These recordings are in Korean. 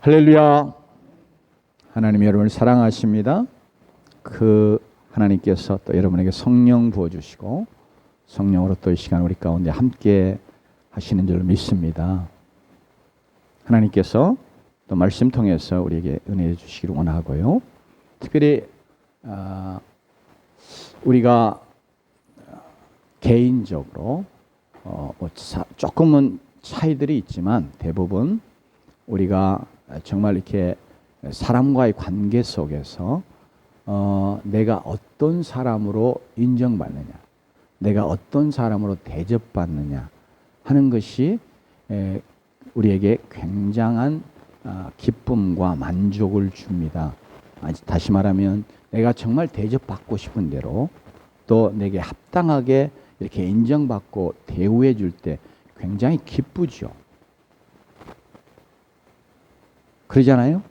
할렐루야. 하나님 여러분을 사랑하십니다. 그 하나님께서 또 여러분에게 성령 부어주시고 성령으로 또 이 시간 우리 가운데 함께 하시는 줄 믿습니다. 하나님께서 또 말씀 통해서 우리에게 은혜 주시기를 원하고요. 특별히 우리가 개인적으로 조금은 차이들이 있지만 대부분 우리가 정말 이렇게 사람과의 관계 속에서 내가 어떤 사람으로 인정받느냐, 내가 어떤 사람으로 대접받느냐 하는 것이 우리에게 굉장한 기쁨과 만족을 줍니다. 다시 말하면 내가 정말 대접받고 싶은 대로 또 내게 합당하게 이렇게 인정받고 대우해 줄 때 굉장히 기쁘죠. 그러잖아요.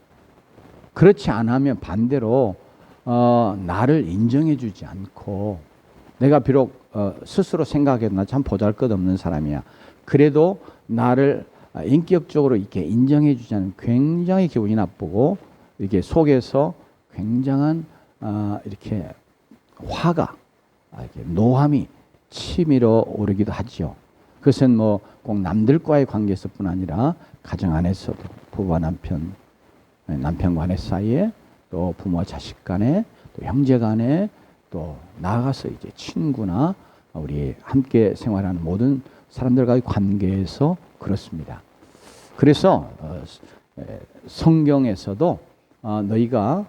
그렇지 않으면 반대로 나를 인정해 주지 않고 내가 비록 스스로 생각해도 나 참 보잘것없는 사람이야. 그래도 나를 인격적으로 이렇게 인정해 주지 않으면 굉장히 기분이 나쁘고 이렇게 속에서 굉장한 이렇게 화가 이렇게 노함이 치밀어 오르기도 하죠. 그것은 뭐 꼭 남들과의 관계에서뿐 아니라 가정 안에서도 부부와 남편과 아내 사이에 또 부모와 자식 간에 또 형제 간에 또 나아가서 이제 친구나 우리 함께 생활하는 모든 사람들과의 관계에서 그렇습니다. 그래서 성경에서도 너희가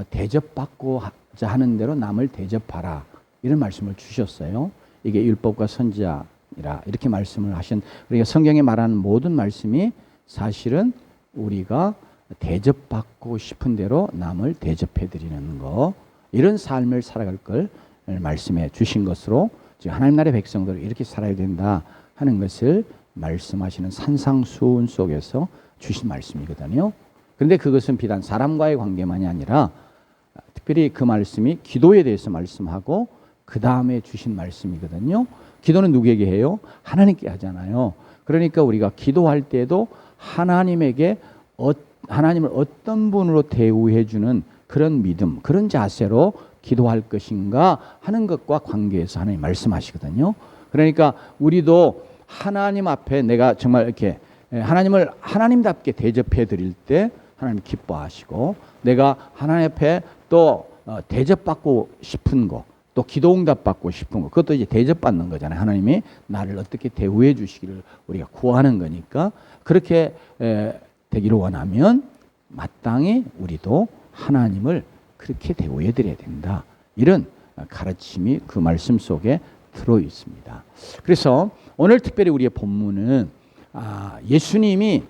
대접받고자 하는 대로 남을 대접하라 이런 말씀을 주셨어요. 이게 율법과 선지자니라 이렇게 말씀을 하신 우리가 성경에 말하는 모든 말씀이 사실은 우리가 대접받고 싶은 대로 남을 대접해 드리는 거 이런 삶을 살아갈 걸 말씀해 주신 것으로 지금 하나님 나라의 백성들을 이렇게 살아야 된다 하는 것을 말씀하시는 산상수훈 속에서 주신 말씀이거든요. 그런데 그것은 비단 사람과의 관계만이 아니라 특별히 그 말씀이 기도에 대해서 말씀하고 그 다음에 주신 말씀이거든요. 기도는 누구에게 해요? 하나님께 하잖아요. 그러니까 우리가 기도할 때도 하나님에게 하나님을 어떤 분으로 대우해 주는 그런 믿음, 그런 자세로 기도할 것인가 하는 것과 관계해서 하나님 말씀하시거든요. 그러니까 우리도 하나님 앞에 내가 정말 이렇게 하나님을 하나님답게 대접해 드릴 때 하나님 기뻐하시고 내가 하나님 앞에 또 대접받고 싶은 거, 또 기도응답 받고 싶은 거, 그것도 이제 대접받는 거잖아요. 하나님이 나를 어떻게 대우해 주시기를 우리가 구하는 거니까 그렇게 되기를 원하면 마땅히 우리도 하나님을 그렇게 대우해 드려야 된다. 이런 가르침이 그 말씀 속에 들어 있습니다. 그래서 오늘 특별히 우리의 본문은 예수님이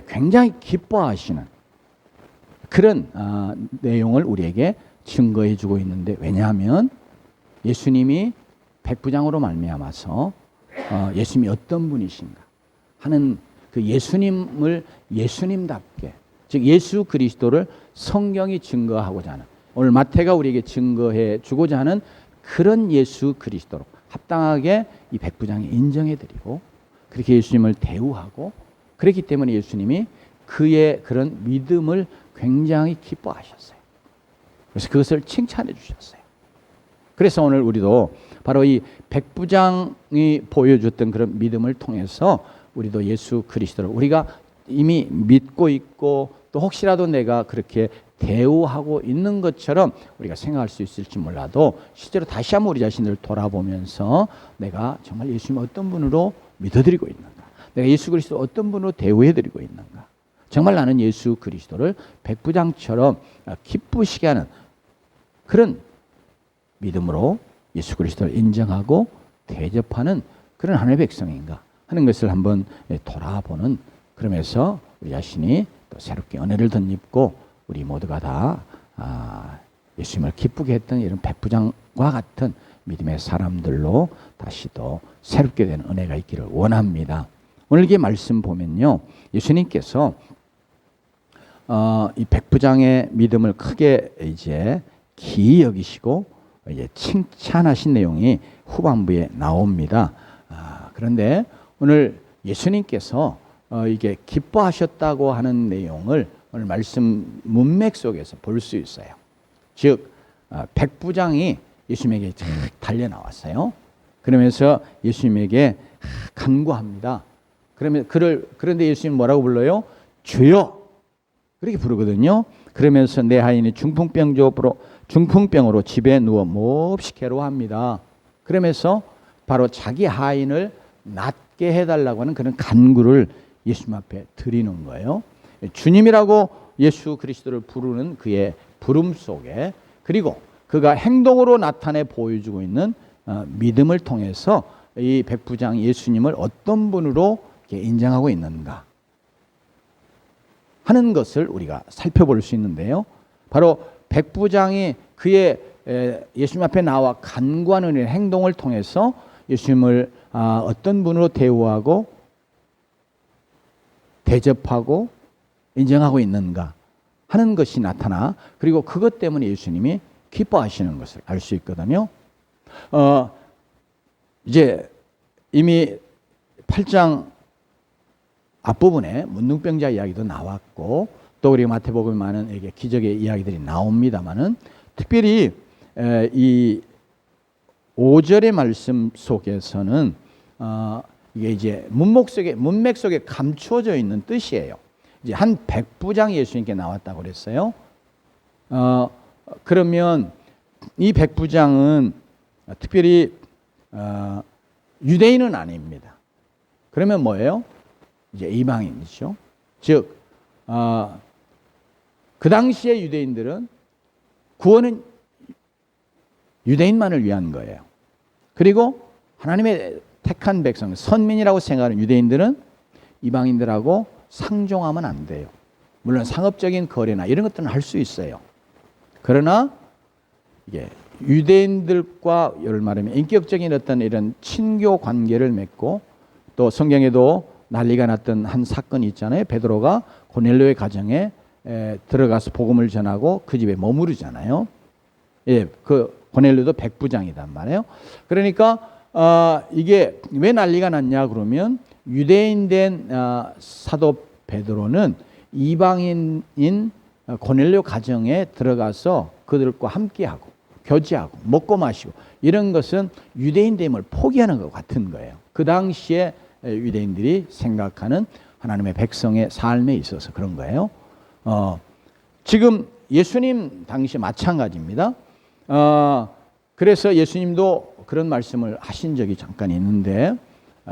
굉장히 기뻐하시는 그런 내용을 우리에게 증거해 주고 있는데, 왜냐하면 예수님이 백부장으로 말미암아서 예수님이 어떤 분이신가 하는 그 예수님을 예수님답게, 즉 예수 그리스도를 성경이 증거하고자 하는, 오늘 마태가 우리에게 증거해 주고자 하는 그런 예수 그리스도로 합당하게 이 백부장이 인정해 드리고 그렇게 예수님을 대우하고, 그렇기 때문에 예수님이 그의 그런 믿음을 굉장히 기뻐하셨어요. 그래서 그것을 칭찬해 주셨어요. 그래서 오늘 우리도 바로 이 백부장이 보여줬던 그런 믿음을 통해서 우리도 예수 그리스도를 우리가 이미 믿고 있고 또 혹시라도 내가 그렇게 대우하고 있는 것처럼 우리가 생각할 수 있을지 몰라도 실제로 다시 한번 우리 자신을 돌아보면서 내가 정말 예수님을 어떤 분으로 믿어드리고 있는가, 내가 예수 그리스도를 어떤 분으로 대우해드리고 있는가, 정말 나는 예수 그리스도를 백부장처럼 기쁘시게 하는 그런 믿음으로 예수 그리스도를 인정하고 대접하는 그런 하나님의 백성인가 하는 것을 한번 돌아보는, 그러면서 우리 자신이 또 새롭게 은혜를 덧입고 우리 모두가 다 예수님을 기쁘게 했던 이런 백부장과 같은 믿음의 사람들로 다시 또 새롭게 되는 은혜가 있기를 원합니다. 오늘 이 말씀 보면요, 예수님께서 이 백부장의 믿음을 크게 이제 기이 여기시고 이제 칭찬하신 내용이 후반부에 나옵니다. 그런데 오늘 예수님께서 이게 기뻐하셨다고 하는 내용을 오늘 말씀 문맥 속에서 볼 수 있어요. 즉 백부장이 예수님에게 달려 나왔어요. 그러면서 예수님에게 간구합니다. 그런데 예수님 뭐라고 불러요? 주여, 그렇게 부르거든요. 그러면서 내 하인이 중풍병으로 집에 누워 몹시 괴로워합니다. 그러면서 바로 자기 하인을 낫게 해달라고 하는 그런 간구를 예수님 앞에 드리는 거예요. 주님이라고 예수 그리스도를 부르는 그의 부름 속에, 그리고 그가 행동으로 나타내 보여주고 있는 믿음을 통해서 이 백부장 예수님을 어떤 분으로 인정하고 있는가 하는 것을 우리가 살펴볼 수 있는데요. 바로 백부장이 그의 예수님 앞에 나와 간구하는 행동을 통해서 예수님을 어떤 분으로 대우하고 대접하고 인정하고 있는가 하는 것이 나타나, 그리고 그것 때문에 예수님이 기뻐하시는 것을 알 수 있거든요. 이제 이미 8장 앞부분에 문둥병자 이야기도 나왔고, 또 우리 마태복음에 많은 이게 기적의 이야기들이 나옵니다만은, 특별히 이 5절의 말씀 속에서는 이게 이제 문맥 속에 감추어져 있는 뜻이에요. 이제 한 백부장이 예수님께 나왔다고 그랬어요. 그러면 이 백부장은 특별히 유대인은 아닙니다. 그러면 뭐예요? 이제 이방인이죠. 즉, 그 당시에 유대인들은 구원은 유대인만을 위한 거예요. 그리고 하나님의 택한 백성, 선민이라고 생각하는 유대인들은 이방인들하고 상종하면 안 돼요. 물론 상업적인 거래나 이런 것들은 할 수 있어요. 그러나 이게 유대인들과 예를 말하면 인격적인 어떤 이런 친교 관계를 맺고, 또 성경에도 난리가 났던 한 사건이 있잖아요. 베드로가 고넬료의 가정에 들어가서 복음을 전하고 그 집에 머무르잖아요. 예, 그 고넬료도 백부장이단 말이에요. 그러니까 이게 왜 난리가 났냐 그러면, 유대인된 사도 베드로는 이방인인 고넬료 가정에 들어가서 그들과 함께하고 교제하고 먹고 마시고 이런 것은 유대인됨을 포기하는 것 같은 거예요. 그 당시에 유대인들이 생각하는 하나님의 백성의 삶에 있어서 그런 거예요. 지금 예수님 당시 마찬가지입니다. 그래서 예수님도 그런 말씀을 하신 적이 잠깐 있는데,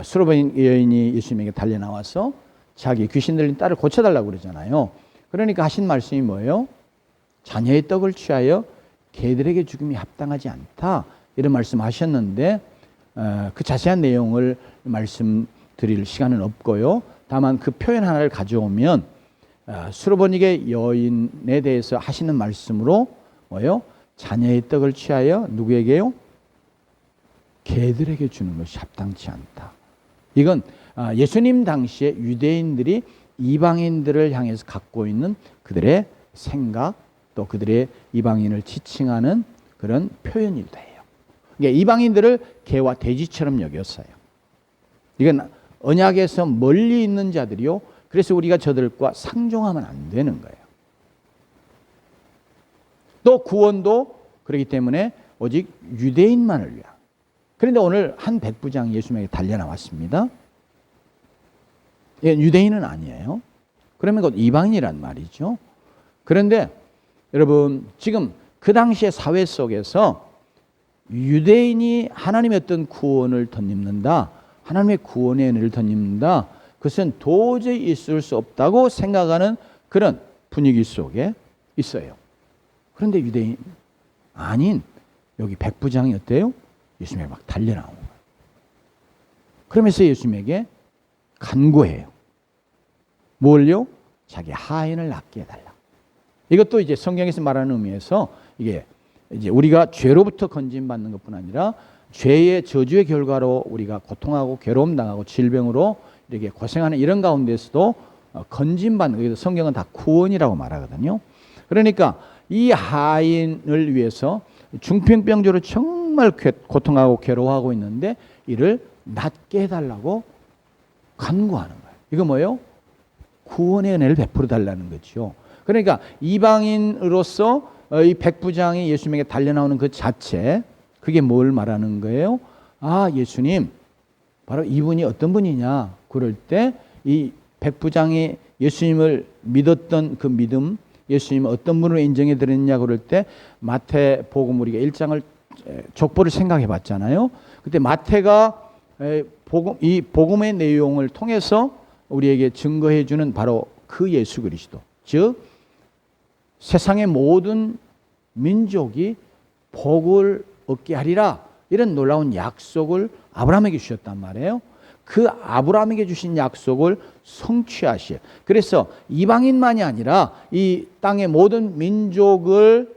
수르바인 여인이 예수님에게 달려 나와서 자기 귀신 들린 딸을 고쳐달라고 그러잖아요. 그러니까 하신 말씀이 뭐예요? 자녀의 떡을 취하여 개들에게 죽임이 합당하지 않다, 이런 말씀하셨는데, 그 자세한 내용을 말씀드릴 시간은 없고요. 다만 그 표현 하나를 가져오면, 수르바닉의 여인에 대해서 하시는 말씀으로 뭐예요? 자녀의 떡을 취하여 누구에게요? 개들에게 주는 것이 합당치 않다. 이건 예수님 당시에 유대인들이 이방인들을 향해서 갖고 있는 그들의 생각, 또 그들의 이방인을 지칭하는 그런 표현이기도 해요. 그러니까 이방인들을 개와 돼지처럼 여겼어요. 이건 언약에서 멀리 있는 자들이요. 그래서 우리가 저들과 상종하면 안 되는 거예요. 또 구원도 그렇기 때문에 오직 유대인만을 위한. 그런데 오늘 한 백부장이 예수님에게 달려 나왔습니다. 유대인은 아니에요. 그러면 곧 이방인이란 말이죠. 그런데 여러분, 지금 그 당시의 사회 속에서 유대인이 하나님의 어떤 구원을 덧입는다, 하나님의 구원의 은혜를 덧입는다, 그것은 도저히 있을 수 없다고 생각하는 그런 분위기 속에 있어요. 그런데 유대인 아닌 여기 백부장이 어때요? 예수님에게 막 달려 나온 거예요. 그러면서 예수님에게 간구해요. 뭘요? 자기 하인을 낫게 해달라. 이것도 이제 성경에서 말하는 의미에서 이게 이제 우리가 죄로부터 건진받는 것뿐 아니라 죄의 저주의 결과로 우리가 고통하고 괴로움 당하고 질병으로 이렇게 고생하는 이런 가운데서도 건진받는, 그래서 성경은 다 구원이라고 말하거든요. 그러니까 이 하인을 위해서 중풍병자로 정말 고통하고 괴로워하고 있는데 이를 낫게 해달라고 간구하는 거예요. 이거 뭐예요? 구원의 은혜를 베풀어 달라는 거죠. 그러니까 이방인으로서 이 백부장이 예수님에게 달려나오는 그 자체, 그게 뭘 말하는 거예요? 아, 예수님, 바로 이분이 어떤 분이냐? 그럴 때 이 백부장이 예수님을 믿었던 그 믿음, 예수님을 어떤 분으로 인정해 드렸냐 그럴 때 마태복음 우리가 1장을 족보를 생각해 봤잖아요. 그때 마태가 이 복음의 내용을 통해서 우리에게 증거해 주는 바로 그 예수 그리스도, 즉 세상의 모든 민족이 복을 얻게 하리라, 이런 놀라운 약속을 아브라함에게 주셨단 말이에요. 그 아브라함에게 주신 약속을 성취하실, 그래서 이방인만이 아니라 이 땅의 모든 민족을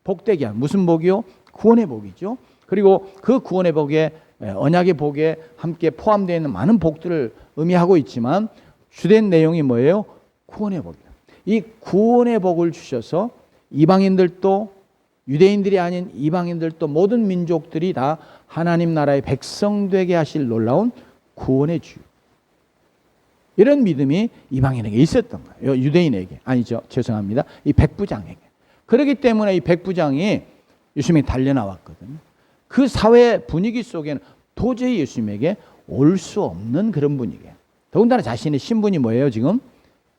복되게 한, 무슨 복이요? 구원의 복이죠. 그리고 그 구원의 복에, 언약의 복에 함께 포함되어 있는 많은 복들을 의미하고 있지만 주된 내용이 뭐예요? 구원의 복이에요. 이 구원의 복을 주셔서 이방인들도, 유대인들이 아닌 이방인들도, 모든 민족들이 다 하나님 나라의 백성 되게 하실 놀라운 구원의 주, 이런 믿음이 이방인에게 있었던 거예요. 유대인에게, 아니죠, 죄송합니다, 이 백부장에게. 그렇기 때문에 이 백부장이 예수님에게 달려나왔거든요. 그 사회 분위기 속에는 도저히 예수님에게 올 수 없는 그런 분위기예요. 더군다나 자신의 신분이 뭐예요? 지금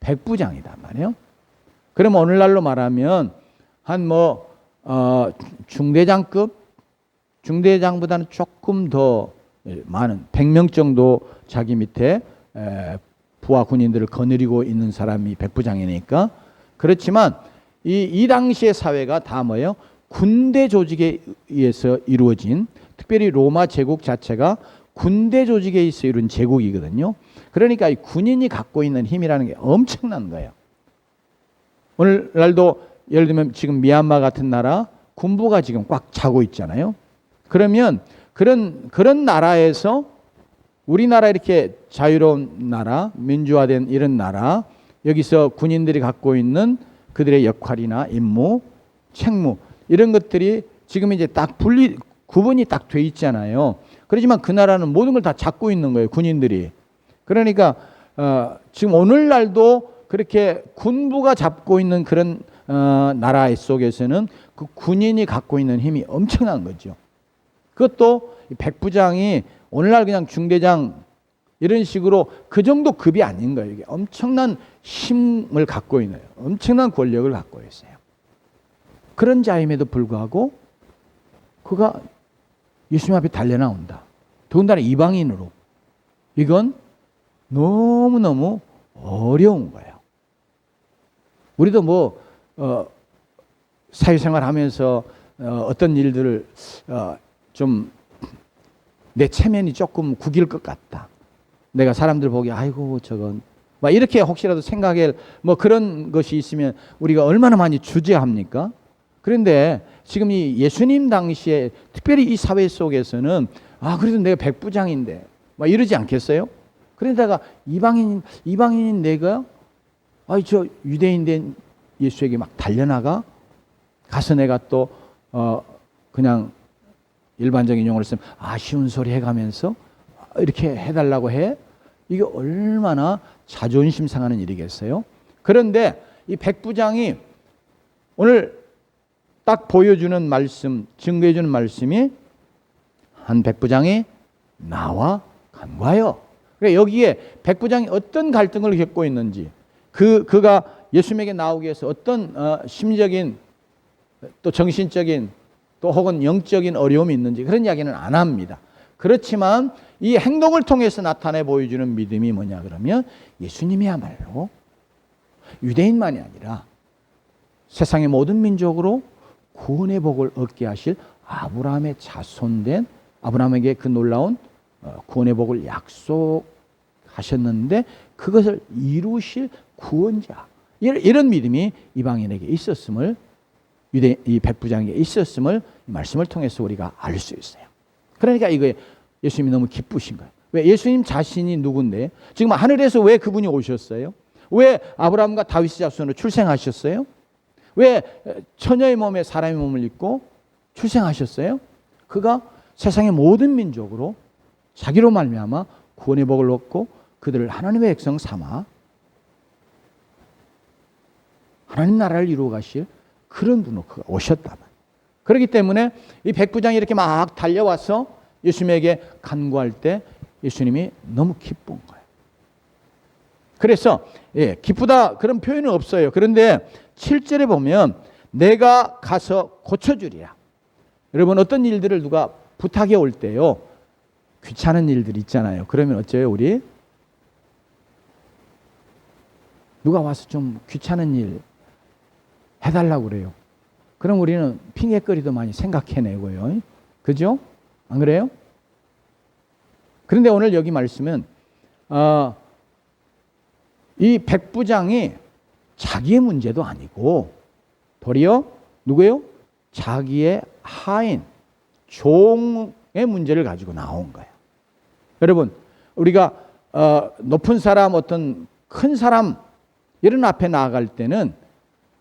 백부장이단 말이에요. 그럼 오늘날로 말하면 한 중대장급, 중대장보다는 조금 더 많은 100명 정도 자기 밑에 부하 군인들을 거느리고 있는 사람이 백부장이니까. 그렇지만 이 당시의 사회가 다 뭐예요? 군대 조직에 의해서 이루어진, 특별히 로마 제국 자체가 군대 조직에 의해서 이룬 제국이거든요. 그러니까 이 군인이 갖고 있는 힘이라는 게 엄청난 거예요. 오늘날도 예를 들면 지금 미얀마 같은 나라 군부가 지금 꽉 차고 있잖아요. 그러면 그런 나라에서 우리나라 이렇게 자유로운 나라, 민주화된 이런 나라, 여기서 군인들이 갖고 있는 그들의 역할이나 임무, 책무, 이런 것들이 지금 이제 딱 구분이 딱 돼 있잖아요. 그렇지만 그 나라는 모든 걸 다 잡고 있는 거예요, 군인들이. 그러니까 지금 오늘날도 그렇게 군부가 잡고 있는 그런 나라 속에서는 그 군인이 갖고 있는 힘이 엄청난 거죠. 그것도 백부장이 오늘날 그냥 중대장 이런 식으로 그 정도 급이 아닌 거예요. 이게 엄청난 힘을 갖고 있는, 엄청난 권력을 갖고 있어요. 그런 자임에도 불구하고 그가 예수님 앞에 달려나온다. 더군다나 이방인으로. 이건 너무너무 어려운 거예요. 우리도 사회생활 하면서 어떤 일들을 좀 내 체면이 조금 구길 것 같다. 내가 사람들 보기에 아이고 저건 막 이렇게 혹시라도 생각할 그런 것이 있으면 우리가 얼마나 많이 주저합니까? 그런데 지금 이 예수님 당시에 특별히 이 사회 속에서는 그래도 내가 백부장인데 막 이러지 않겠어요? 그러다가 이방인인 내가 저 유대인 된 예수에게 막 달려나가 가서 내가 또 그냥 일반적인 용어를 쓰면 아쉬운 소리 해가면서 이렇게 해달라고 해? 이게 얼마나 자존심 상하는 일이겠어요? 그런데 이 백부장이 오늘 딱 보여주는 말씀, 증거해주는 말씀이 한 백부장이 나와 간과하여. 그러니까 여기에 백부장이 어떤 갈등을 겪고 있는지, 그가 예수님에게 나오기 위해서 어떤 심적인 또 정신적인 또 혹은 영적인 어려움이 있는지 그런 이야기는 안 합니다. 그렇지만 이 행동을 통해서 나타내 보여주는 믿음이 뭐냐 그러면 예수님이야말로 유대인만이 아니라 세상의 모든 민족으로 구원의 복을 얻게 하실 아브라함의 자손된, 아브라함에게 그 놀라운 구원의 복을 약속하셨는데 그것을 이루실 구원자, 이런 믿음이 이방인에게 있었음을, 이 백부장에게 있었음을 이 말씀을 통해서 우리가 알 수 있어요. 그러니까 이거에 예수님이 너무 기쁘신 거예요. 왜? 예수님 자신이 누군데? 지금 하늘에서 왜 그분이 오셨어요? 왜 아브라함과 다윗의 자손으로 출생하셨어요? 왜 처녀의 몸에 사람의 몸을 입고 출생하셨어요? 그가 세상의 모든 민족으로 자기로 말미암아 구원의 복을 얻고 그들을 하나님의 백성 삼아 하나님 나라를 이루어 가실 그런 분으로 오셨다. 그렇기 때문에 이 백부장이 이렇게 막 달려와서 예수님에게 간구할 때 예수님이 너무 기쁜 거예요. 그래서 기쁘다 그런 표현은 없어요. 그런데 7절에 보면 내가 가서 고쳐주리라. 여러분 어떤 일들을 누가 부탁해 올 때요. 귀찮은 일들 있잖아요. 그러면 어째요 우리? 누가 와서 좀 귀찮은 일 해달라고 그래요. 그럼 우리는 핑계거리도 많이 생각해내고요. 그죠? 안 그래요? 그런데 오늘 여기 말씀은 이 백부장이 자기의 문제도 아니고 도리어 누구예요? 자기의 하인, 종의 문제를 가지고 나온 거예요. 여러분 우리가 높은 사람 어떤 큰 사람 이런 앞에 나아갈 때는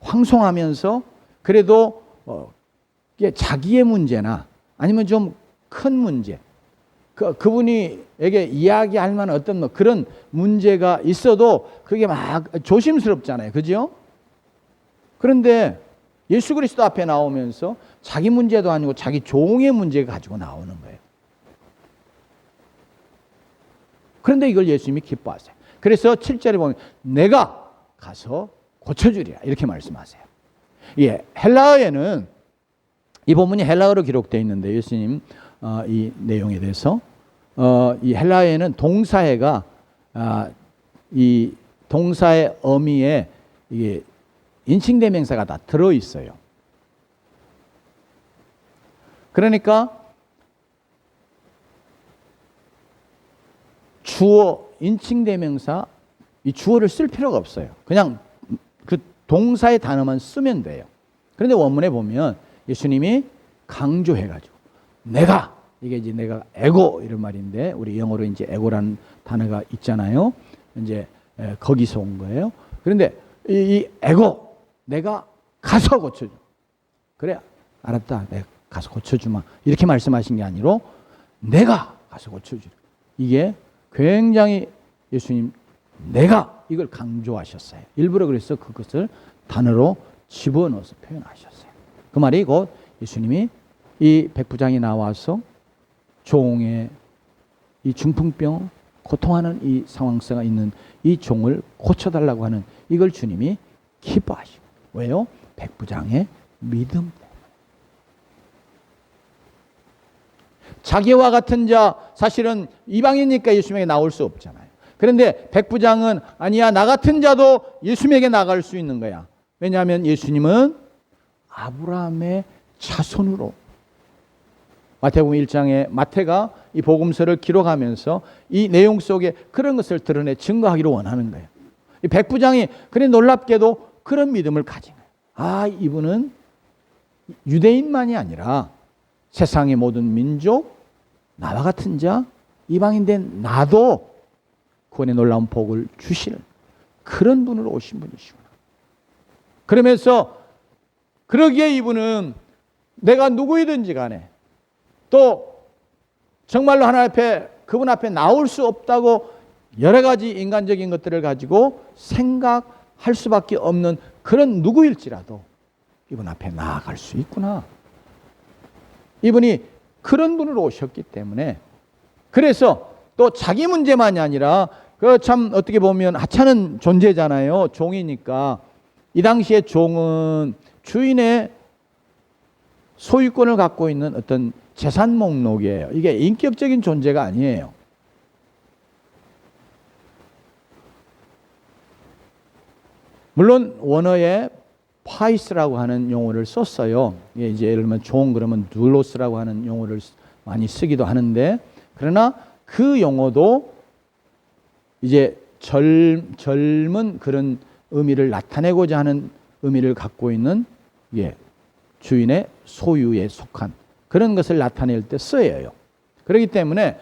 황송하면서 그래도 자기의 문제나 아니면 좀 큰 문제 그분이에게 이야기할 만한 어떤 그런 문제가 있어도 그게 막 조심스럽잖아요. 그죠? 그런데 예수 그리스도 앞에 나오면서 자기 문제도 아니고 자기 종의 문제 가지고 나오는 거예요. 그런데 이걸 예수님이 기뻐하세요. 그래서 7절에 보면 내가 가서 고쳐주리라 이렇게 말씀하세요. 헬라어에는 이 본문이 헬라어로 기록되어 있는데 예수님 이 내용에 대해서 이 헬라어에는 동사해가 이 동사의 어미에 이게 인칭대명사가 다 들어 있어요. 그러니까 주어 인칭대명사 이 주어를 쓸 필요가 없어요. 그냥 그 동사의 단어만 쓰면 돼요. 그런데 원문에 보면 예수님이 강조해가지고 내가 이게 이제 내가 에고 이런 말인데 우리 영어로 이제 에고라는 단어가 있잖아요. 이제 거기서 온 거예요. 그런데 이 에고 내가 가서 고쳐줘. 그래 알았다. 내가 가서 고쳐주마. 이렇게 말씀하신 게 아니라 내가 가서 고쳐주라. 이게 굉장히 예수님 내가 이걸 강조하셨어요. 일부러 그래서 그것을 단어로 집어넣어서 표현하셨어요. 그 말이 곧 예수님이 이 백부장이 나와서 종의 이 중풍병 고통하는 이 상황성이 있는 이 종을 고쳐달라고 하는 이걸 주님이 기뻐하시고 왜요? 백부장의 믿음 때문에. 자기와 같은 자 사실은 이방이니까 예수님에게 나올 수 없잖아요. 그런데 백부장은 아니야 나 같은 자도 예수님에게 나갈 수 있는 거야. 왜냐하면 예수님은 아브라함의 자손으로 마태복음 1장에 마태가 이 복음서를 기록하면서 이 내용 속에 그런 것을 드러내 증거하기를 원하는 거예요. 이 백부장이 그래 놀랍게도 그런 믿음을 가진 거예요. 아 이분은 유대인만이 아니라 세상의 모든 민족 나와 같은 자 이방인된 나도 구원의 놀라운 복을 주시는 그런 분으로 오신 분이시구나. 그러면서 그러기에 이분은 내가 누구이든지 간에 또 정말로 하나님 앞에 그분 앞에 나올 수 없다고 여러 가지 인간적인 것들을 가지고 생각할 수밖에 없는 그런 누구일지라도 이분 앞에 나아갈 수 있구나. 이분이 그런 분으로 오셨기 때문에 그래서 또 자기 문제만이 아니라 그 참 어떻게 보면 하찮은 존재잖아요. 종이니까. 이 당시에 종은 주인의 소유권을 갖고 있는 어떤 재산 목록이에요. 이게 인격적인 존재가 아니에요. 물론 원어에 파이스라고 하는 용어를 썼어요. 이제 예를 들면 종 그러면 둘로스라고 하는 용어를 많이 쓰기도 하는데 그러나 그 용어도 이제 젊은 그런 의미를 나타내고자 하는 의미를 갖고 있는 주인의 소유에 속한 그런 것을 나타낼 때 쓰여요. 그렇기 때문에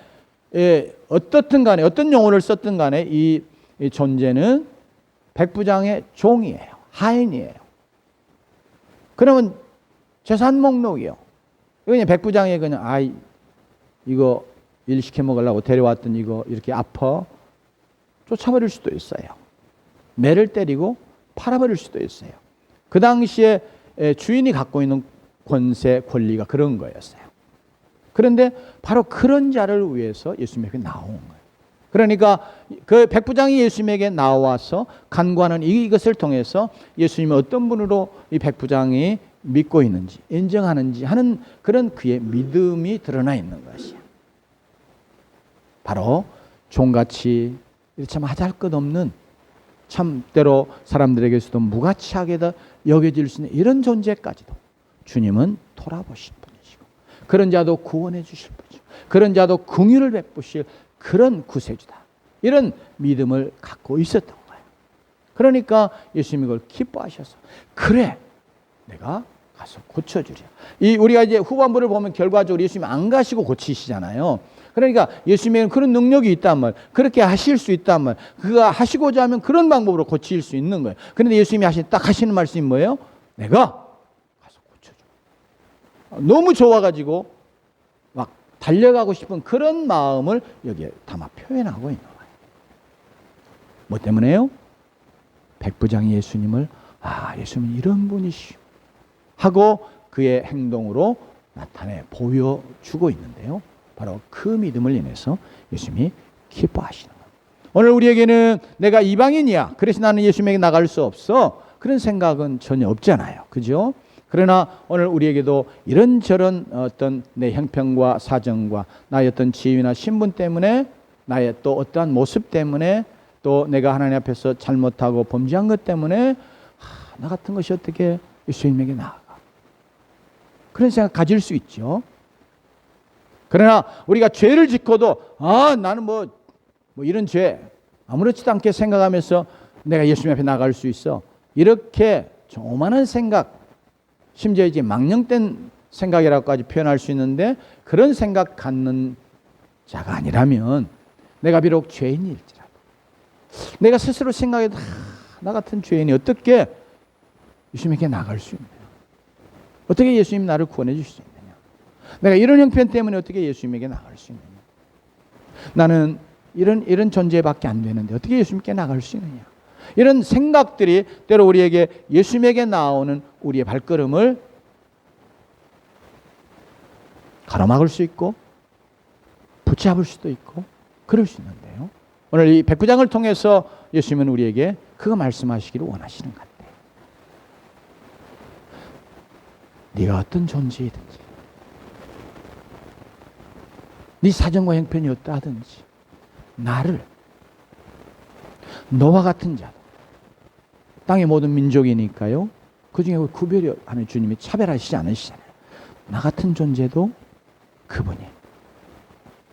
어떻든 간에 어떤 용어를 썼든 간에 이 존재는 백부장의 종이에요. 하인이에요. 그러면 재산 목록이요. 그냥 백부장이 그냥 이거 일 시켜 먹으려고 데려왔던 이거 이렇게 아파 쫓아버릴 수도 있어요. 매를 때리고 팔아버릴 수도 있어요. 그 당시에 주인이 갖고 있는 권세, 권리가 그런 거였어요. 그런데 바로 그런 자를 위해서 예수님에게 나온 거예요. 그러니까 그 백부장이 예수님에게 나와서 간구하는 이것을 통해서 예수님이 어떤 분으로 이 백부장이 믿고 있는지 인정하는지 하는 그런 그의 믿음이 드러나 있는 것이에요. 바로 종같이 참 하잘 것 없는, 참 때로 사람들에게서도 무가치하게 여겨질 수 있는 이런 존재까지도 주님은 돌아보실 분이시고, 그런 자도 구원해 주실 분이시고, 그런 자도 긍휼을 베푸실 그런 구세주다, 이런 믿음을 갖고 있었던 거예요. 그러니까 예수님이 그걸 기뻐하셔서 그래, 내가 가서 고쳐주랴. 우리가 이제 후반부를 보면 결과적으로 예수님이 안 가시고 고치시잖아요. 그러니까 예수님에는 그런 능력이 있단 말, 그렇게 하실 수 있단 말, 그가 하시고자 하면 그런 방법으로 고칠 수 있는 거예요. 그런데 예수님이 딱 하시는 말씀이 뭐예요? 내가 가서 고쳐줘. 너무 좋아가지고 막 달려가고 싶은 그런 마음을 여기에 담아 표현하고 있는 거예요. 뭐 때문에요? 백부장이 예수님을 예수님은 이런 분이시오 하고 그의 행동으로 나타내 보여주고 있는데요. 바로 그 믿음을 인해서 예수님이 기뻐하시는 거예요. 오늘 우리에게는 내가 이방인이야, 그래서 나는 예수님에게 나갈 수 없어, 그런 생각은 전혀 없잖아요. 그죠? 그러나 오늘 우리에게도 이런저런 어떤 내 형편과 사정과 나의 어떤 지위나 신분 때문에, 나의 또 어떠한 모습 때문에, 또 내가 하나님 앞에서 잘못하고 범죄한 것 때문에 나 같은 것이 어떻게 예수님에게 나아가, 그런 생각 가질 수 있죠. 그러나 우리가 죄를 짓고도 나는 뭐 이런 죄 아무렇지도 않게 생각하면서 내가 예수님 앞에 나갈 수 있어, 이렇게 조만한 생각, 심지어 이제 망령된 생각이라고까지 표현할 수 있는데, 그런 생각 갖는 자가 아니라면, 내가 비록 죄인일지라도 내가 스스로 생각해도 나 같은 죄인이 어떻게 예수님에게 나갈 수 있느냐, 어떻게 예수님 나를 구원해 주실 수 있느냐, 내가 이런 형편 때문에 어떻게 예수님에게 나갈 수 있느냐, 나는 이런 존재밖에 안 되는데 어떻게 예수님께 나갈 수 있느냐, 이런 생각들이 때로 우리에게 예수님에게 나오는 우리의 발걸음을 가로막을 수 있고 붙잡을 수도 있고 그럴 수 있는데요. 오늘 이 백부장을 통해서 예수님은 우리에게 그거 말씀하시기를 원하시는 것 같아요. 네가 어떤 존재이든지, 네 사정과 형편이 어떠하든지, 나를, 너와 같은 자도, 땅의 모든 민족이니까요, 그 중에 구별이 하는 주님이 차별하시지 않으시잖아요. 나 같은 존재도 그분이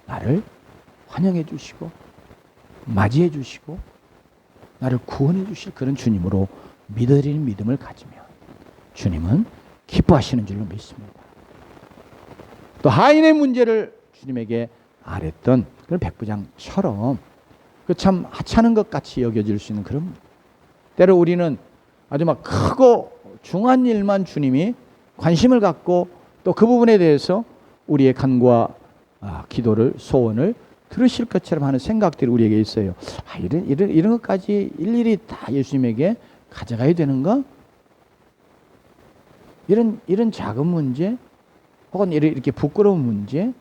나를 환영해 주시고 맞이해 주시고 나를 구원해 주실 그런 주님으로 믿어드리는 믿음을 가지면 주님은 기뻐하시는 줄로 믿습니다. 또 하인의 문제를 주님에게 아랬던 그런 백부장처럼 그 참 하찮은 것 같이 여겨질 수 있는 그런, 때로 우리는 아주 막 크고 중한 일만 주님이 관심을 갖고 또 그 부분에 대해서 우리의 간구와 기도를, 소원을 들으실 것처럼 하는 생각들이 우리에게 있어요. 이런 것까지 일일이 다 예수님에게 가져가야 되는가? 이런 작은 문제, 혹은 이렇게 부끄러운 문제,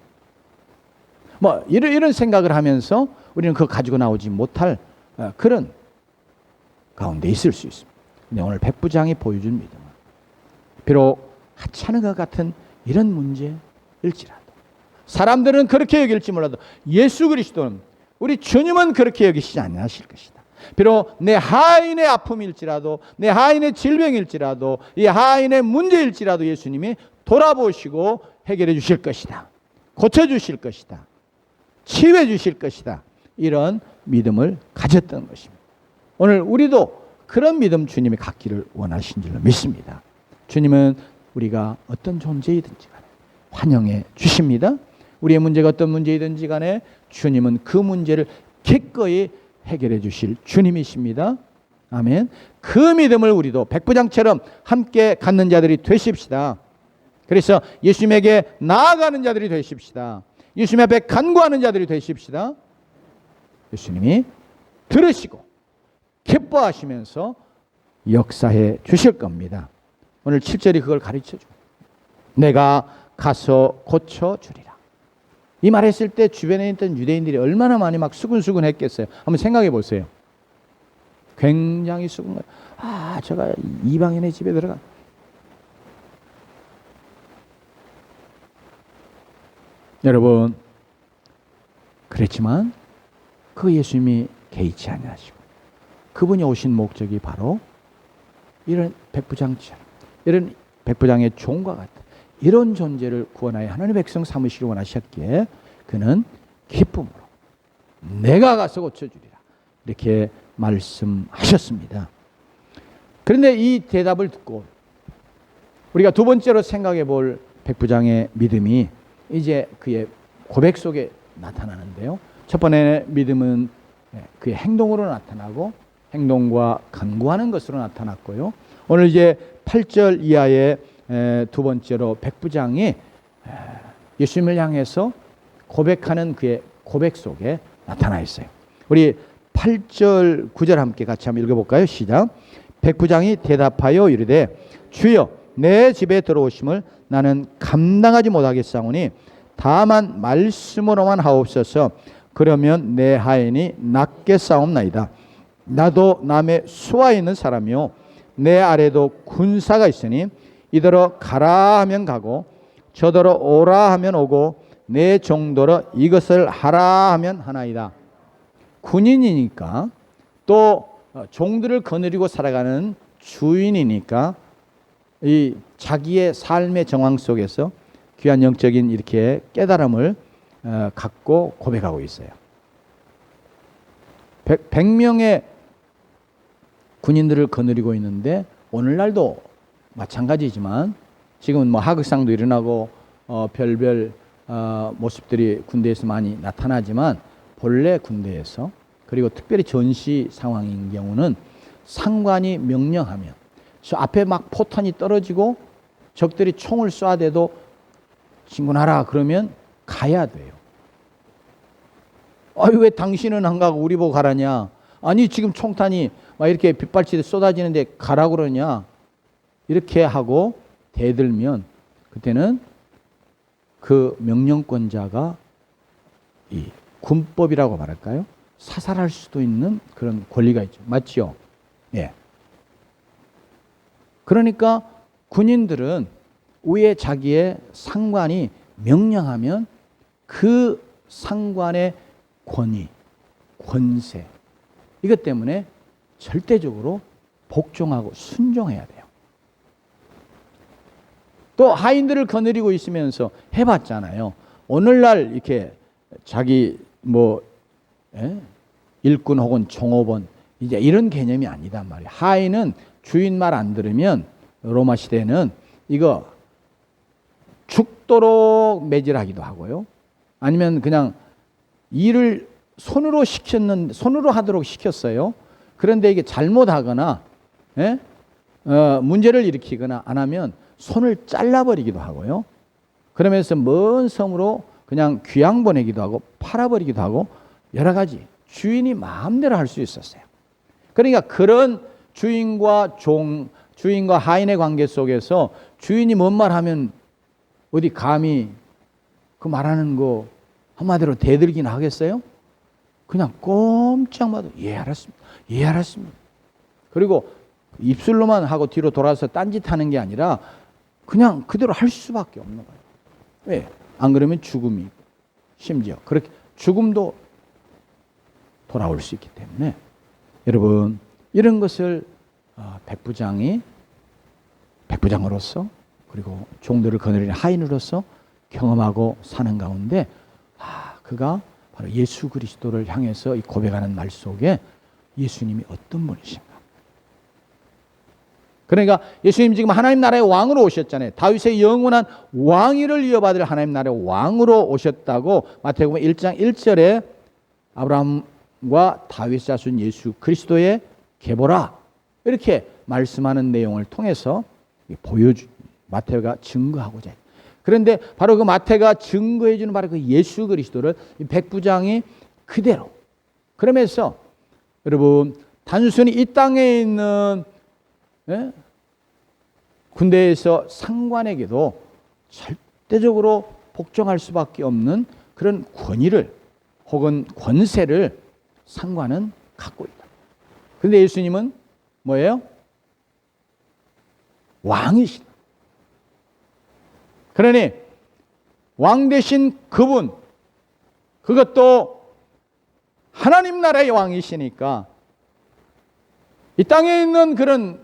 뭐 이런 생각을 하면서 우리는 그거 가지고 나오지 못할 그런 가운데 있을 수 있습니다. 근데 오늘 백부장이 보여준 믿음은 비록 하찮은 것 같은 이런 문제일지라도, 사람들은 그렇게 여길지 몰라도 예수 그리스도는, 우리 주님은 그렇게 여기시지 않으실 것이다. 비록 내 하인의 아픔일지라도, 내 하인의 질병일지라도, 이 하인의 문제일지라도 예수님이 돌아보시고 해결해 주실 것이다, 고쳐주실 것이다, 치유해 주실 것이다, 이런 믿음을 가졌던 것입니다. 오늘 우리도 그런 믿음 주님이 갖기를 원하신 줄로 믿습니다. 주님은 우리가 어떤 존재이든지 간에 환영해 주십니다. 우리의 문제가 어떤 문제이든지 간에 주님은 그 문제를 기꺼이 해결해 주실 주님이십니다. 아멘. 그 믿음을 우리도 백부장처럼 함께 갖는 자들이 되십시다. 그래서 예수님에게 나아가는 자들이 되십시다. 예수님 앞에 간구하는 자들이 되십시다. 예수님이 들으시고 기뻐하시면서 역사해 주실 겁니다. 오늘 7절이 그걸 가르쳐 줘. 내가 가서 고쳐 주리라. 이 말했을 때 주변에 있던 유대인들이 얼마나 많이 막 수근수근 했겠어요. 한번 생각해 보세요. 굉장히 수근. 제가 이방인의 집에 들어가. 여러분, 그랬지만 그 예수님이 개의치 아니하시고 그분이 오신 목적이 바로 이런 백부장처럼, 이런 백부장의 종과 같은 이런 존재를 구원하여 하나님의 백성 삼으시려 원하셨기에 그는 기쁨으로 내가 가서 고쳐주리라 이렇게 말씀하셨습니다. 그런데 이 대답을 듣고 우리가 두 번째로 생각해 볼 백부장의 믿음이 이제 그의 고백 속에 나타나는데요. 첫 번째 믿음은 그의 행동으로 나타나고 행동과 간구하는 것으로 나타났고요. 오늘 이제 8절 이하의 두 번째로 백부장이 예수님을 향해서 고백하는 그의 고백 속에 나타나 있어요. 우리 8절 9절 함께 같이 한번 읽어볼까요? 시작. 백부장이 대답하여 이르되 주여 내 집에 들어오심을 나는 감당하지 못하겠사오니 다만 말씀으로만 하옵소서. 그러면 내 하인이 낫겠사옵나이다. 나도 남의 수하에 있는 사람이요 내 아래도 군사가 있으니 이더러 가라 하면 가고 저더러 오라 하면 오고 내 종더러 이것을 하라 하면 하나이다. 군인이니까 또 종들을 거느리고 살아가는 주인이니까 이 자기의 삶의 정황 속에서 귀한 영적인 이렇게 깨달음을 갖고 고백하고 있어요. 100명의 군인들을 거느리고 있는데 오늘날도 마찬가지지만 지금은 뭐 하극상도 일어나고 별별 모습들이 군대에서 많이 나타나지만 본래 군대에서 그리고 특별히 전시 상황인 경우는 상관이 명령하면 저 앞에 막 포탄이 떨어지고 적들이 총을 쏴대도 진군하라 그러면 가야 돼요. 아니 왜 당신은 안 가고 우리 보고 가라냐? 아니 지금 총탄이 막 이렇게 빗발치듯 쏟아지는데 가라 그러냐? 이렇게 하고 대들면 그때는 그 명령권자가 이 군법이라고 말할까요? 사살할 수도 있는 그런 권리가 있죠. 맞죠? 예. 그러니까 군인들은 위에 자기의 상관이 명령하면 그 상관의 권위, 권세 이것 때문에 절대적으로 복종하고 순종해야 돼요. 또 하인들을 거느리고 있으면서 해봤잖아요. 오늘날 이렇게 자기 일꾼 혹은 종업원 이제 이런 개념이 아니단 말이에요. 하인은 주인 말 안 들으면 로마 시대는 이거 죽도록 매질하기도 하고요. 아니면 그냥 일을 손으로 하도록 시켰어요. 그런데 이게 잘못하거나 문제를 일으키거나 안 하면 손을 잘라버리기도 하고요. 그러면서 먼 섬으로 그냥 귀양 보내기도 하고 팔아버리기도 하고 여러 가지 주인이 마음대로 할 수 있었어요. 그러니까 그런 주인과 하인의 관계 속에서 주인이 뭔 말하면 어디 감히 그 말하는 거 한마디로 대들기나 하겠어요? 그냥 꼼짝마도 예 알았습니다. 예 알았습니다. 그리고 입술로만 하고 뒤로 돌아서 딴짓하는 게 아니라 그냥 그대로 할 수밖에 없는 거예요. 왜? 안 그러면 죽음이 심지어 그렇게 죽음도 돌아올 수 있기 때문에 여러분 이런 것을 백부장으로서 그리고 종들을 거느리는 하인으로서 경험하고 사는 가운데 그가 바로 예수 그리스도를 향해서 이 고백하는 말 속에 예수님이 어떤 분이신가. 그러니까 예수님 지금 하나님 나라의 왕으로 오셨잖아요. 다윗의 영원한 왕위를 이어받을 하나님 나라의 왕으로 오셨다고 마태복음 1장 1절에 아브라함과 다윗 자손 예수 그리스도의 계보라 이렇게 말씀하는 내용을 통해서 마태가 증거하고자 해요. 그런데 바로 그 마태가 증거해 주는 바로 그 예수 그리스도를 이 백부장이 그대로 그러면서 여러분 단순히 이 땅에 있는 예? 군대에서 상관에게도 절대적으로 복종할 수밖에 없는 그런 권위를 혹은 권세를 상관은 갖고 있다. 그런데 예수님은 뭐예요? 왕이시다. 그러니 왕 되신 그분, 그것도 하나님 나라의 왕이시니까 이 땅에 있는 그런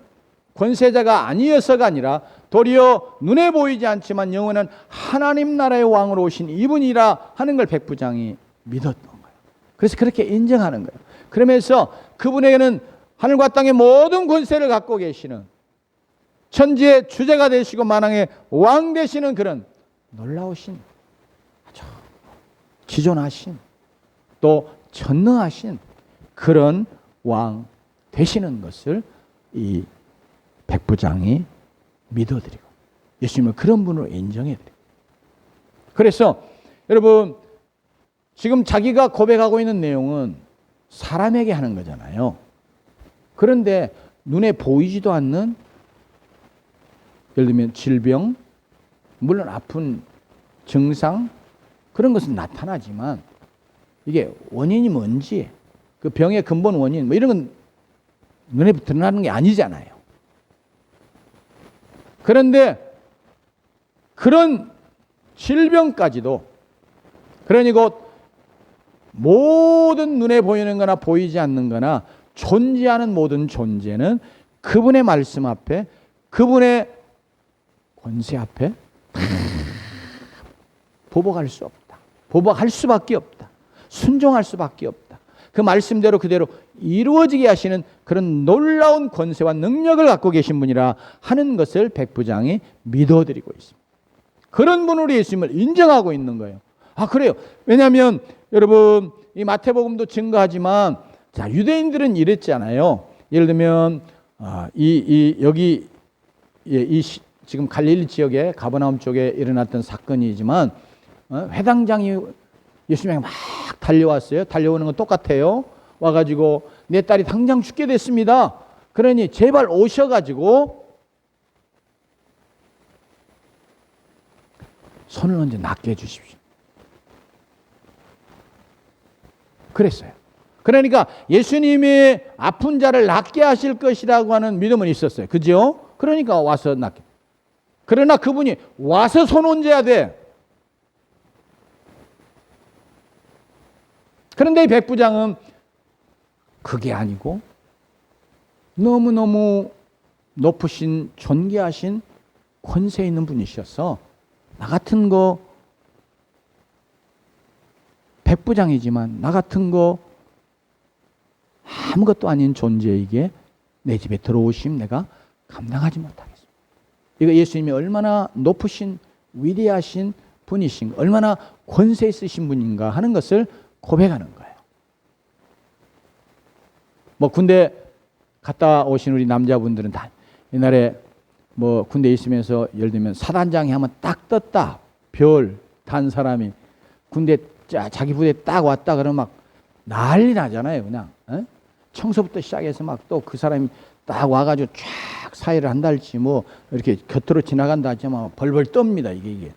권세자가 아니어서가 아니라 도리어 눈에 보이지 않지만 영원한 하나님 나라의 왕으로 오신 이분이라 하는 걸 백부장이 믿었던 거예요. 그래서 그렇게 인정하는 거예요. 그러면서 그분에게는 하늘과 땅의 모든 권세를 갖고 계시는 천지의 주제가 되시고 만왕의 왕 되시는 그런 놀라우신, 아주 지존하신, 또 전능하신 그런 왕 되시는 것을 이 백부장이 믿어드리고 예수님을 그런 분으로 인정해드리고, 그래서 여러분 지금 자기가 고백하고 있는 내용은 사람에게 하는 거잖아요. 그런데 눈에 보이지도 않는, 예를 들면 질병, 물론 아픈 증상, 그런 것은 나타나지만 이게 원인이 뭔지, 그 병의 근본 원인 뭐 이런 건 눈에 드러나는 게 아니잖아요. 그런데 그런 질병까지도, 그러니 곧 모든 눈에 보이는 거나 보이지 않는 거나 존재하는 모든 존재는 그분의 말씀 앞에, 그분의 권세 앞에 보복할 수 없다. 보복할 수밖에 없다. 순종할 수밖에 없다. 그 말씀대로 그대로 이루어지게 하시는 그런 놀라운 권세와 능력을 갖고 계신 분이라 하는 것을 백부장이 믿어드리고 있습니다. 그런 분으로 예수님을 인정하고 있는 거예요. 아, 그래요. 왜냐하면 여러분 이 마태복음도 증거하지만, 자, 유대인들은 이랬잖아요. 예를 들면 여기 지금 갈릴리 지역에 가버나움 쪽에 일어났던 사건이지만 회당장이 예수님에게 막 달려왔어요. 달려오는 건 똑같아요. 와가지고 내 딸이 당장 죽게 됐습니다. 그러니 제발 오셔가지고 손을 얹어 낫게 해주십시오. 그랬어요. 그러니까 예수님이 아픈 자를 낫게 하실 것이라고 하는 믿음은 있었어요. 그죠? 그러니까 와서 낫게. 그러나 그분이 와서 손 얹어야 돼. 그런데 이 백부장은 그게 아니고 너무너무 높으신 존귀하신 권세 있는 분이셔서 나 같은 거 백부장이지만 나 같은 거 아무것도 아닌 존재에게 내 집에 들어오시면 내가 감당하지 못하겠습니다. 이거 예수님이 얼마나 높으신 위대하신 분이신가, 얼마나 권세 있으신 분인가 하는 것을 고백하는 거예요. 뭐 군대 갔다 오신 우리 남자분들은 다 옛날에 뭐 군대에 있으면서 예를 들면 사단장이 하면 딱 떴다, 별 단 사람이 군대 자기 부대에 딱 왔다 그러면 막 난리 나잖아요. 그냥 청소부터 시작해서 막 또 그 사람이 딱 와가지고 쫙 사회를 한다 할지 뭐 이렇게 곁으로 지나간다 할지 막 벌벌 떱니다. 이게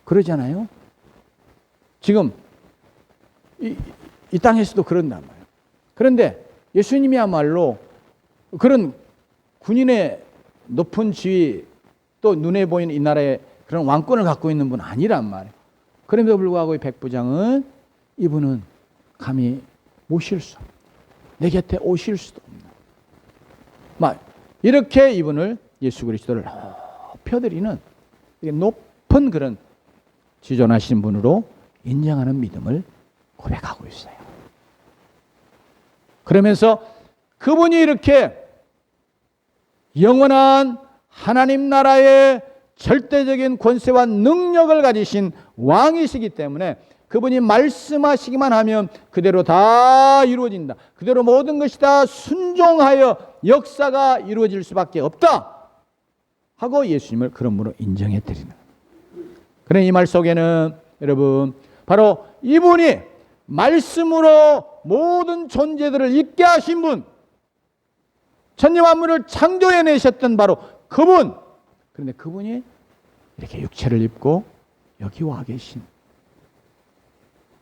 그러잖아요. 지금 이 땅에서도 그런단 말이에요. 그런데 예수님이야말로 그런 군인의 높은 지위, 또 눈에 보이는 이 나라의 그런 왕권을 갖고 있는 분 아니란 말이에요. 그럼에도 불구하고 이 백부장은 이분은 감히 모실 수 없다. 내 곁에 오실 수도 없다. 막 이렇게 이분을 예수 그리스도를 높여드리는 높은 그런 지존하신 분으로 인정하는 믿음을 고백하고 있어요. 그러면서 그분이 이렇게 영원한 하나님 나라의 절대적인 권세와 능력을 가지신 왕이시기 때문에 그분이 말씀하시기만 하면 그대로 다 이루어진다. 그대로 모든 것이 다 순종하여 역사가 이루어질 수밖에 없다 하고 예수님을 그런 분으로 인정해 드리는. 그런 이 말 속에는 여러분 바로 이분이 말씀으로 모든 존재들을 있게 하신 분, 천지 만물을 창조해내셨던 바로 그분. 그런데 그분이 이렇게 육체를 입고 여기 와 계신,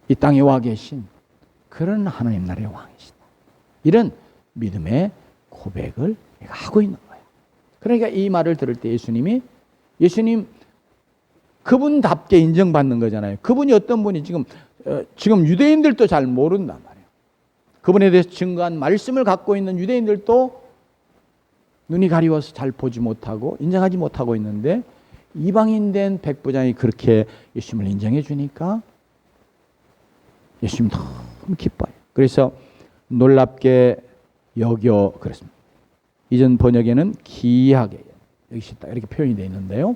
이 땅에 와 계신 그런 하나님 나라의 왕이시다. 이런 믿음의 고백을 하고 있는 거예요. 그러니까 이 말을 들을 때 예수님 그분답게 인정받는 거잖아요. 그분이 어떤 분이 지금 유대인들도 잘 모른단 말이에요. 그분에 대해서 증거한 말씀을 갖고 있는 유대인들도 눈이 가리워서 잘 보지 못하고 인정하지 못하고 있는데, 이방인된 백부장이 그렇게 예수님을 인정해 주니까 예수님 너무 기뻐요. 그래서 놀랍게 여겨 그랬습니다. 이전 번역에는 기이하게 여기시다 이렇게 표현이 되어 있는데요.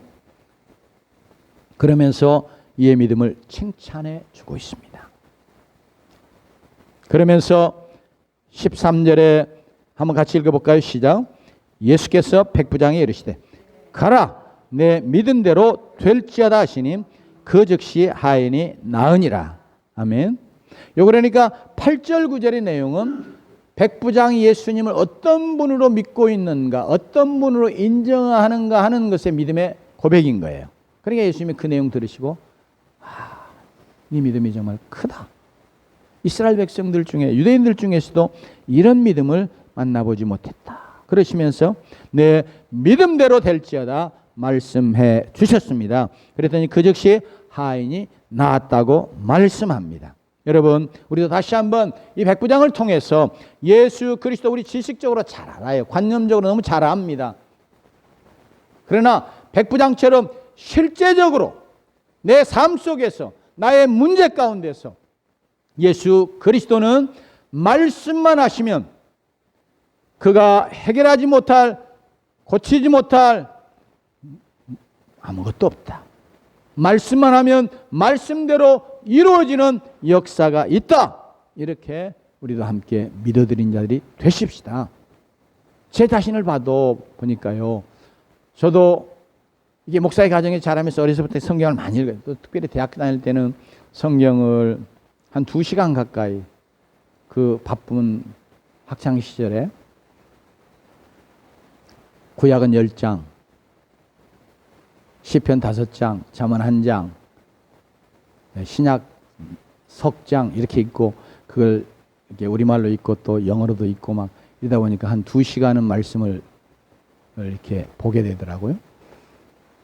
그러면서 이의 믿음을 칭찬해 주고 있습니다. 그러면서 13절에 한번 같이 읽어볼까요? 시작. 예수께서 백부장에 이르시되 가라, 내 믿은 대로 될지어다 하시니 그 즉시 하인이 나으니라. 아멘. 요 그러니까 8절 9절의 내용은 백부장이 예수님을 어떤 분으로 믿고 있는가, 어떤 분으로 인정하는가 하는 것의 믿음의 고백인 거예요. 그러니까 예수님이 그 내용 들으시고 이 믿음이 정말 크다. 이스라엘 백성들 중에, 유대인들 중에서도 이런 믿음을 만나보지 못했다. 그러시면서 내 믿음대로 될지어다 말씀해 주셨습니다. 그랬더니 그 즉시 하인이 나았다고 말씀합니다. 여러분, 우리도 다시 한번 이 백부장을 통해서 예수 그리스도 우리 지식적으로 잘 알아요. 관념적으로 너무 잘 압니다. 그러나 백부장처럼 실제적으로 내 삶 속에서 나의 문제 가운데서 예수 그리스도는 말씀만 하시면 그가 해결하지 못할, 고치지 못할 아무것도 없다. 말씀만 하면 말씀대로 이루어지는 역사가 있다. 이렇게 우리도 함께 믿어드린 자들이 되십시다. 제 자신을 봐도 보니까요, 저도 이게 목사의 가정에 자라면서 어려서부터 성경을 많이 읽어요. 또 특별히 대학교 다닐 때는 성경을 한 2시간 가까이 그 바쁜 학창 시절에 구약은 10장, 시편 5장, 잠언 1장, 신약 석장 이렇게 읽고 그걸 이렇게 우리말로 읽고 또 영어로도 읽고 막 이러다 보니까 한 2시간은 말씀을 이렇게 보게 되더라고요.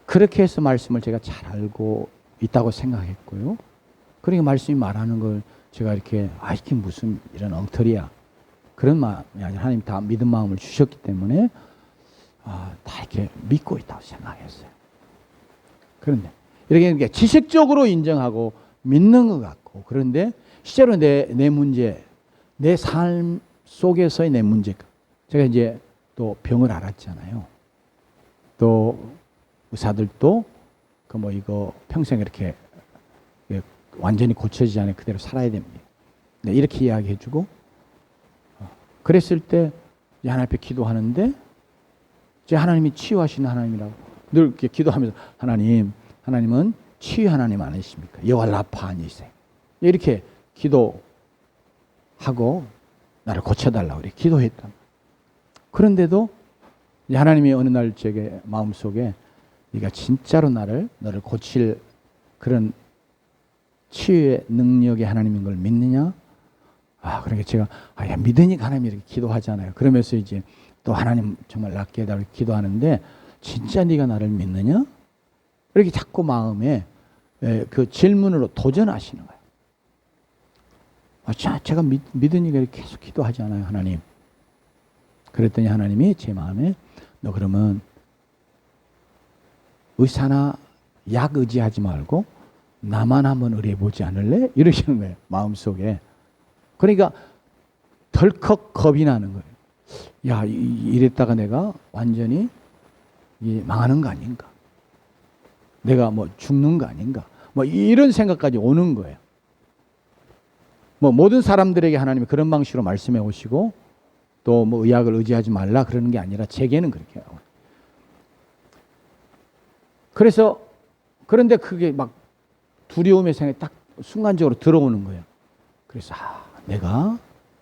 그렇게 해서 말씀을 제가 잘 알고 있다고 생각했고요. 그러니까 말씀이 말하는 걸 제가 이렇게 이게 무슨 이런 엉터리야, 그런 마음이 아니라 하나님 다 믿음 마음을 주셨기 때문에 다 이렇게 믿고 있다고 생각했어요. 그런데 이렇게 지식적으로 인정하고 믿는 것 같고, 그런데 실제로 내 문제, 내 삶 속에서의 내 문제가, 제가 이제 또 병을 앓았잖아요. 또 의사들도 이거 평생 이렇게 완전히 고쳐지지 않아요. 그대로 살아야 됩니다. 네, 이렇게 이야기해주고, 그랬을 때 하나님 앞에 기도하는데, 제 하나님이 치유하시는 하나님이라고 늘 이렇게 기도하면서 하나님은 치유 하나님 아니십니까? 여호와 라파 아니세요? 이렇게 기도하고 나를 고쳐달라고 그래 기도했다. 그런데도 하나님이 어느 날 제게 마음속에 네가 진짜로 너를 고칠 그런 치유의 능력의 하나님인 걸 믿느냐? 그러니까 제가 믿으니까 하나님이 이렇게 기도하잖아요. 그러면서 이제 또 하나님 정말 낫게 해달라고 기도하는데, 진짜 네가 나를 믿느냐? 이렇게 자꾸 마음에 그 질문으로 도전하시는 거예요. 제가 믿으니까 이렇게 계속 기도하잖아요, 하나님. 그랬더니 하나님이 제 마음에 너 그러면 의사나 약 의지하지 말고 나만 한번 의뢰해보지 않을래? 이러시는 거예요, 마음속에. 그러니까 덜컥 겁이 나는 거예요. 이랬다가 내가 완전히 망하는 거 아닌가? 내가 죽는 거 아닌가? 이런 생각까지 오는 거예요. 모든 사람들에게 하나님이 그런 방식으로 말씀해 오시고, 또 의학을 의지하지 말라 그러는 게 아니라 제게는 그렇게 나와요. 그런데 그게 막 두려움의 생각이 딱 순간적으로 들어오는 거예요. 그래서 내가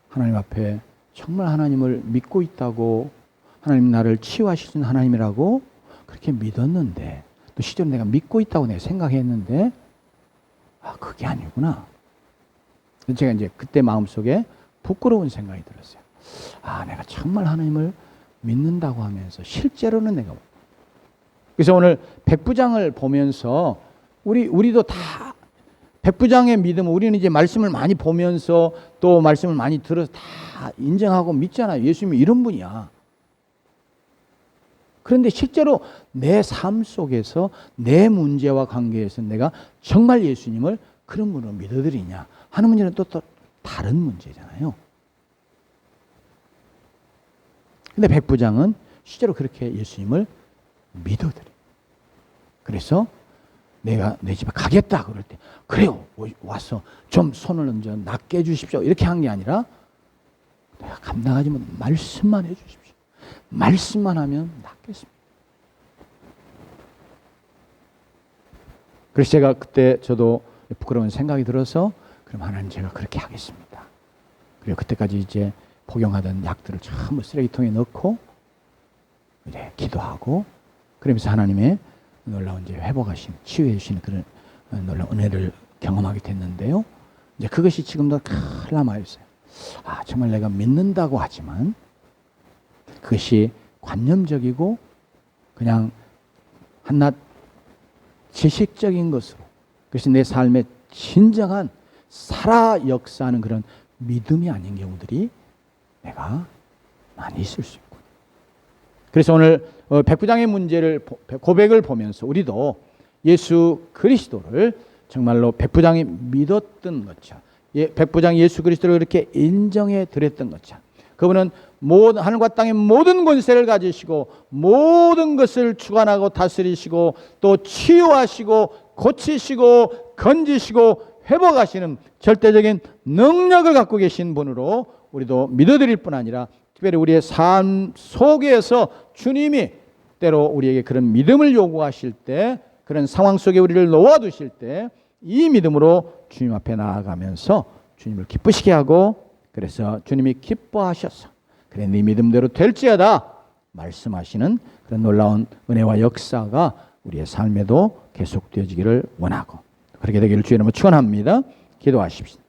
하나님 앞에 정말 하나님을 믿고 있다고 하나님 나를 치유하시는 하나님이라고 그렇게 믿었는데, 또 실제로 내가 믿고 있다고 내가 생각했는데, 그게 아니구나. 제가 이제 그때 마음속에 부끄러운 생각이 들었어요. 내가 정말 하나님을 믿는다고 하면서 실제로는 내가. 그래서 오늘 백부장을 보면서 우리도 다 백부장의 믿음, 우리는 이제 말씀을 많이 보면서 또 말씀을 많이 들어서 다 인정하고 믿잖아요. 예수님이 이런 분이야. 그런데 실제로 내 삶 속에서 내 문제와 관계에서 내가 정말 예수님을 그런 분으로 믿어드리냐 하는 문제는 또 다른 문제잖아요. 근데 백부장은 실제로 그렇게 예수님을 믿어드려. 그래서 내가 내 집에 가겠다 그럴 때, 그래요, 와서 좀 손을 얹어 낫게 해주십시오, 이렇게 한 게 아니라, 내가 감당하지 못 말씀만 해주십시오. 말씀만 하면 낫겠습니다. 그래서 제가 그때 저도 부끄러운 생각이 들어서, 그럼 하나님 제가 그렇게 하겠습니다. 그리고 그때까지 이제 복용하던 약들을 전부 쓰레기통에 넣고 이제 기도하고, 그러면서 하나님의 놀라운 이제 회복하신, 치유해 주시는 그런 놀라운 은혜를 경험하게 됐는데요. 이제 그것이 지금도 큰 남아있어요. 정말 내가 믿는다고 하지만 그것이 관념적이고 그냥 한낱 지식적인 것으로, 그것이 내 삶의 진정한 살아 역사하는 그런 믿음이 아닌 경우들이 내가 많이 있을 수 있고. 그래서 오늘 백부장의 문제를, 고백을 보면서 우리도 예수 그리스도를 정말로 백부장이 믿었던 것처럼, 백부장이 예수 그리스도를 이렇게 인정해 드렸던 것처럼, 그분은 모든 하늘과 땅의 모든 권세를 가지시고 모든 것을 주관하고 다스리시고 또 치유하시고 고치시고 건지시고 회복하시는 절대적인 능력을 갖고 계신 분으로 우리도 믿어드릴 뿐 아니라, 특별히 우리의 삶 속에서 주님이 때로 우리에게 그런 믿음을 요구하실 때, 그런 상황 속에 우리를 놓아두실 때 이 믿음으로 주님 앞에 나아가면서 주님을 기쁘시게 하고, 그래서 주님이 기뻐하셔서 그래 네 믿음대로 될지어다 말씀하시는 그런 놀라운 은혜와 역사가 우리의 삶에도 계속되어지기를 원하고, 그렇게 되기를 주의 이름으로 축원합니다. 기도하십시오.